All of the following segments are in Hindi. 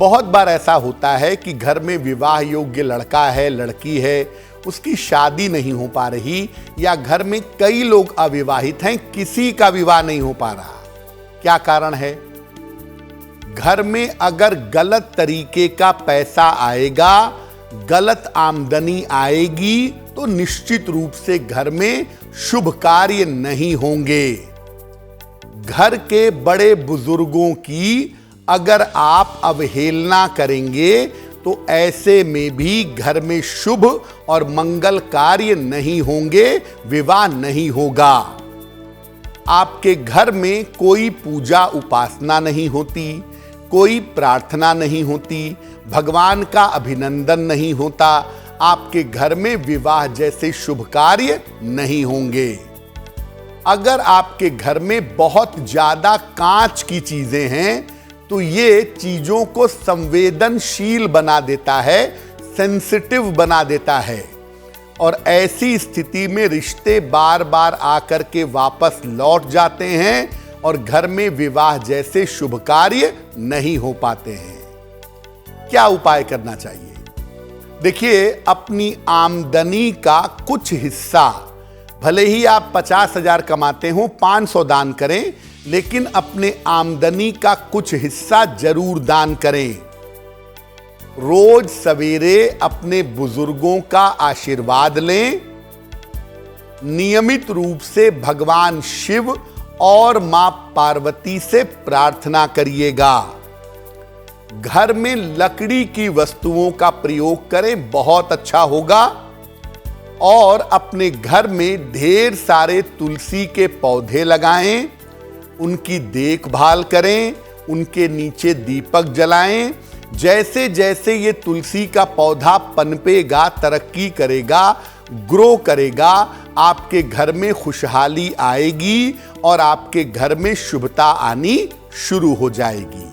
बहुत बार ऐसा होता है कि घर में विवाह योग्य लड़का है, लड़की है, उसकी शादी नहीं हो पा रही, या घर में कई लोग अविवाहित हैं, किसी का विवाह नहीं हो पा रहा। क्या कारण है? घर में अगर गलत तरीके का पैसा आएगा, गलत आमदनी आएगी, तो निश्चित रूप से घर में शुभ कार्य नहीं होंगे। घर के बड़े बुजुर्गों की अगर आप अवहेलना करेंगे तो ऐसे में भी घर में शुभ और मंगल कार्य नहीं होंगे, विवाह नहीं होगा। आपके घर में कोई पूजा उपासना नहीं होती, कोई प्रार्थना नहीं होती, भगवान का अभिनंदन नहीं होता, आपके घर में विवाह जैसे शुभ कार्य नहीं होंगे। अगर आपके घर में बहुत ज्यादा कांच की चीजें हैं तो ये चीजों को संवेदनशील बना देता है, सेंसिटिव बना देता है, और ऐसी स्थिति में रिश्ते बार बार आकर के वापस लौट जाते हैं और घर में विवाह जैसे शुभ कार्य नहीं हो पाते हैं। क्या उपाय करना चाहिए? देखिए, अपनी आमदनी का कुछ हिस्सा, भले ही आप 50,000 कमाते हो, 500 दान करें, लेकिन अपने आमदनी का कुछ हिस्सा जरूर दान करें। रोज सवेरे अपने बुजुर्गों का आशीर्वाद लें। नियमित रूप से भगवान शिव और मां पार्वती से प्रार्थना करिएगा। घर में लकड़ी की वस्तुओं का प्रयोग करें, बहुत अच्छा होगा। और अपने घर में ढेर सारे तुलसी के पौधे लगाएं, उनकी देखभाल करें, उनके नीचे दीपक जलाएं। जैसे जैसे ये तुलसी का पौधा पनपेगा, तरक्की करेगा, ग्रो करेगा, आपके घर में खुशहाली आएगी और आपके घर में शुभता आनी शुरू हो जाएगी।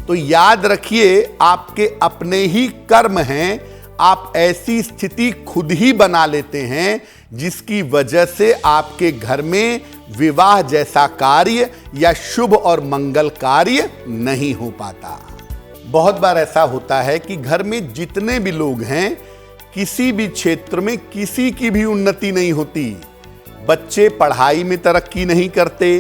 तो याद रखिए, आपके अपने ही कर्म हैं, आप ऐसी स्थिति खुद ही बना लेते हैं जिसकी वजह से आपके घर में विवाह जैसा कार्य या शुभ और मंगल कार्य नहीं हो पाता। बहुत बार ऐसा होता है कि घर में जितने भी लोग हैं, किसी भी क्षेत्र में किसी की भी उन्नति नहीं होती। बच्चे पढ़ाई में तरक्की नहीं करते,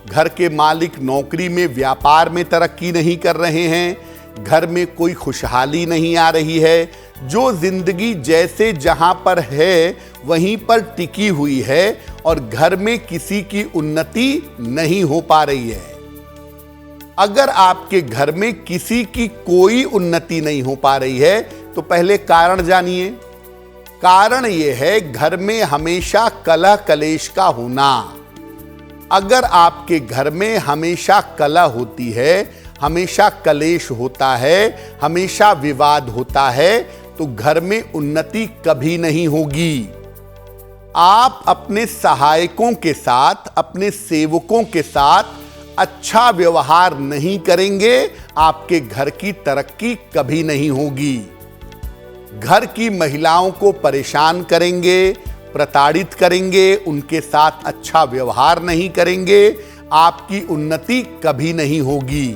घर के मालिक नौकरी में, व्यापार में तरक्की नहीं कर रहे हैं, घर में कोई खुशहाली नहीं आ रही है। जो जिंदगी जैसे जहां पर है वहीं पर टिकी हुई है और घर में किसी की उन्नति नहीं हो पा रही है। अगर आपके घर में किसी की कोई उन्नति नहीं हो पा रही है तो पहले कारण जानिए। कारण यह है, घर में हमेशा कलह कलेश का होना। अगर आपके घर में हमेशा कलह होती है, हमेशा कलेश होता है, हमेशा विवाद होता है, तो घर में उन्नति कभी नहीं होगी। आप अपने सहायकों के साथ, अपने सेवकों के साथ अच्छा व्यवहार नहीं करेंगे, आपके घर की तरक्की कभी नहीं होगी। घर की महिलाओं को परेशान करेंगे, प्रताड़ित करेंगे, उनके साथ अच्छा व्यवहार नहीं करेंगे, आपकी उन्नति कभी नहीं होगी।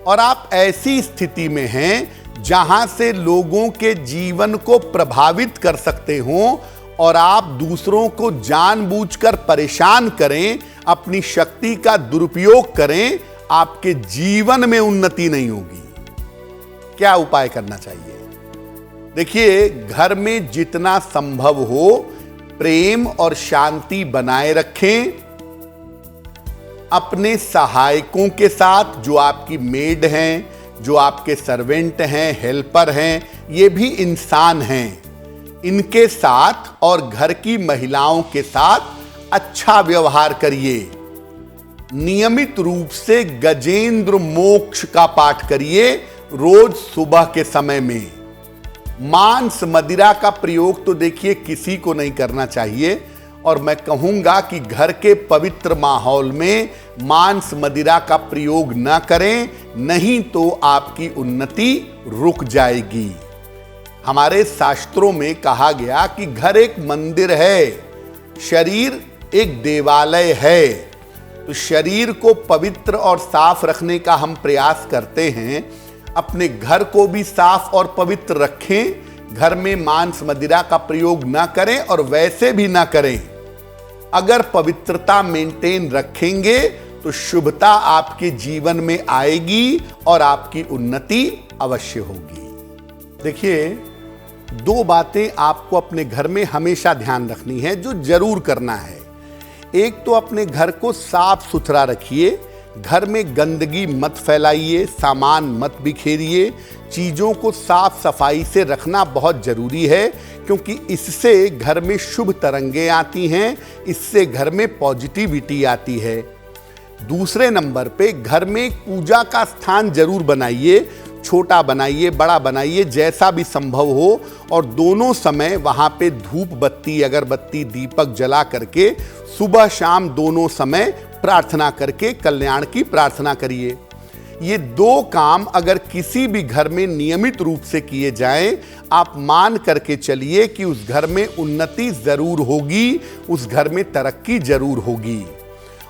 और आप ऐसी स्थिति में हैं जहां से लोगों के जीवन को प्रभावित कर सकते हो और आप दूसरों को जानबूझकर परेशान करें, अपनी शक्ति का दुरुपयोग करें, आपके जीवन में उन्नति नहीं होगी। क्या उपाय करना चाहिए? देखिए, घर में जितना संभव हो प्रेम और शांति बनाए रखें। अपने सहायकों के साथ, जो आपकी मेड हैं, जो आपके सर्वेंट हैं, हेल्पर हैं, ये भी इंसान हैं, इनके साथ और घर की महिलाओं के साथ अच्छा व्यवहार करिए। नियमित रूप से गजेंद्र मोक्ष का पाठ करिए रोज सुबह के समय में। मांस मदिरा का प्रयोग तो देखिए किसी को नहीं करना चाहिए, और मैं कहूंगा कि घर के पवित्र माहौल में मांस मदिरा का प्रयोग न करें, नहीं तो आपकी उन्नति रुक जाएगी। हमारे शास्त्रों में कहा गया कि घर एक मंदिर है, शरीर एक देवालय है। तो शरीर को पवित्र और साफ रखने का हम प्रयास करते हैं। अपने घर को भी साफ और पवित्र रखें। घर में मांस मदिरा का प्रयोग ना करें और वैसे भी ना करें। अगर पवित्रता मेंटेन रखेंगे तो शुभता आपके जीवन में आएगी और आपकी उन्नति अवश्य होगी। देखिए, दो बातें आपको अपने घर में हमेशा ध्यान रखनी है, जो जरूर करना है। एक तो अपने घर को साफ सुथरा रखिए। घर में गंदगी मत फैलाइए, सामान मत बिखेरिए। चीज़ों को साफ सफाई से रखना बहुत ज़रूरी है, क्योंकि इससे घर में शुभ तरंगें आती हैं, इससे घर में पॉजिटिविटी आती है। दूसरे नंबर पे घर में पूजा का स्थान जरूर बनाइए। छोटा बनाइए, बड़ा बनाइए, जैसा भी संभव हो, और दोनों समय वहाँ पे धूप बत्ती, अगरबत्ती, दीपक जला करके सुबह शाम दोनों समय प्रार्थना करके कल्याण की प्रार्थना करिए। ये दो काम अगर किसी भी घर में नियमित रूप से किए जाएं, आप मान करके चलिए कि उस घर में उन्नति जरूर होगी, उस घर में तरक्की जरूर होगी।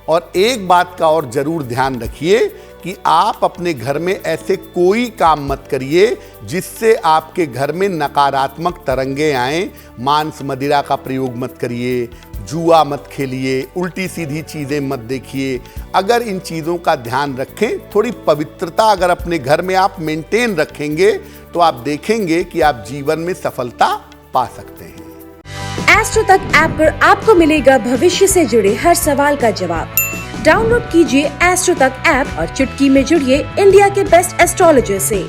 और एक बात का और जरूर ध्यान रखिए कि आप अपने घर में ऐसे कोई काम मत करिए जिससे आपके घर में नकारात्मक तरंगे आएं। मांस मदिरा का प्रयोग मत करिए, जुआ मत खेलिए, उल्टी सीधी चीज़ें मत देखिए। अगर इन चीज़ों का ध्यान रखें, थोड़ी पवित्रता अगर अपने घर में आप मेंटेन रखेंगे, तो आप देखेंगे कि आप जीवन में सफलता पा सकते हैं। एस्ट्रो तक ऐप पर आपको मिलेगा भविष्य से जुड़े हर सवाल का जवाब। डाउनलोड कीजिए एस्ट्रो तक ऐप और चुटकी में जुड़िए इंडिया के बेस्ट एस्ट्रोलॉजर से।